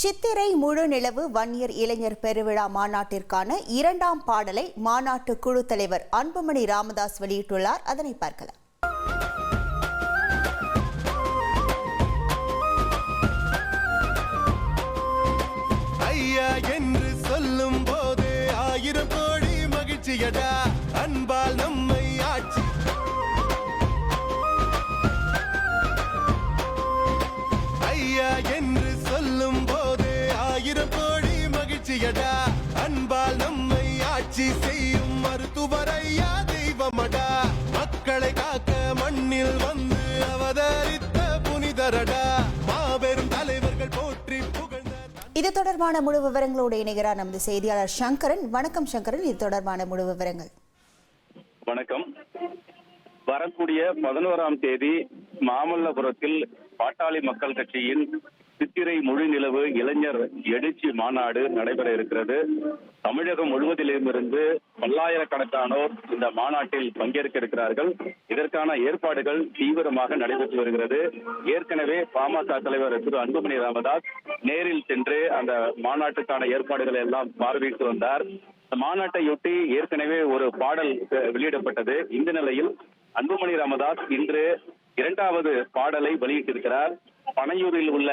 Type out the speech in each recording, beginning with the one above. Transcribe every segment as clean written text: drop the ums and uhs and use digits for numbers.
சித்திரை முழு நிலவு வன்னியர் இளைஞர் பெருவிழா மாநாட்டிற்கான 2ஆம் பாடலை மாநாட்டு குழு தலைவர் அன்புமணி ராமதாஸ் வெளியிட்டுள்ளார். அதனை பார்க்கலாம். ஐயா என்று சொல்லும் போது 1000 கோடி மகிழ்ச்சியடா, அன்பால் நம்மை ஆட்சி. ஐயா என்று சொல்லும் போது 1000 கோடி மகிழ்ச்சியடா, அன்பால் நம்மை ஆட்சி செய்யும் மருத்துவர் ஐயா தெய்வமடா. மக்களை காக்க மண்ணில் வந்து அவதரித்த புனிதரடா, மாபெரும் தலைவர்கள் போற்றி புகழ்ந்த. இது தொடர்பான முழு விவரங்களோடு இணைகிறார் நமது செய்தியாளர் சங்கரன். வணக்கம் சங்கரன், இது தொடர்பான முழு விவரங்கள். வணக்கம். வரக்கூடிய 11ஆம் தேதி மாமல்லபுரத்தில் பாட்டாளி மக்கள் கட்சியின் சித்திரை முழு நிலவு இளைஞர் எழுச்சி மாநாடு நடைபெற இருக்கிறது. தமிழகம் முழுவதிலிருந்து பல்லாயிரக்கணக்கானோர் இந்த மாநாட்டில் பங்கேற்க இருக்கிறார்கள். இதற்கான ஏற்பாடுகள் தீவிரமாக நடைபெற்று வருகிறது. ஏற்கனவே பாமக தலைவர் திரு அன்புமணி ராமதாஸ் நேரில் சென்று அந்த மாநாட்டுக்கான ஏற்பாடுகளை எல்லாம் பார்வையிட்டு வந்தார். மாநாட்டையொட்டி ஏற்கனவே ஒரு பாடல் வெளியிடப்பட்டது. இந்த நிலையில் அன்புமணி ராமதாஸ் இன்று 2வது பாடலை வெளியிட்டிருக்கிறார். பனையூரில் உள்ள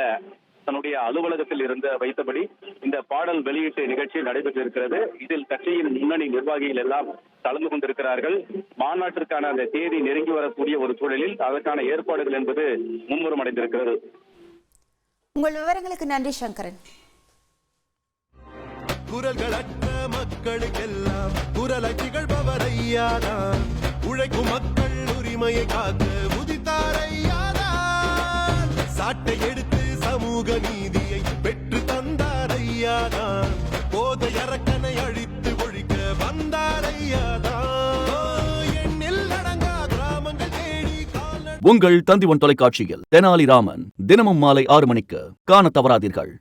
தன்னுடைய அலுவலகத்தில் இருந்த வைத்தபடி இந்த பாடல் வெளியீட்டு நிகழ்ச்சி நடைபெற்றிருக்கிறது. இதில் கட்சியின் முன்னணி நிர்வாகிகள் எல்லாம் கலந்து கொண்டிருக்கிறார்கள். மாநாட்டிற்கான அந்த தேதி நெருங்கி வரக்கூடிய ஒரு சூழலில் அதற்கான ஏற்பாடுகள் என்பது மும்முரம் அடைந்திருக்கிறது. உங்கள் விவரங்களுக்கு நன்றி சங்கரன். குரல்களற்ற மக்களுக்கெல்லாம் குரலை திகழ்பவர் ஐயாதான். உழைக்கும் மக்கள் உரிமையை காக்க உதித்தார் ஐயாதான். சாட்டை எடுத்து சமூக நீதியை பெற்று தந்தார் ஐயாதான். போதை அரக்கனை அழித்து ஒழிக்க வந்தார் ஐயாதான். எண்ணில் அடங்கா கிராமங்கள் தேடி உங்கள் தந்தி ஒன் தொலைக்காட்சியில் தெனாலிராமன் தினமும் மாலை 6 மணிக்கு காண தவறாதீர்கள்.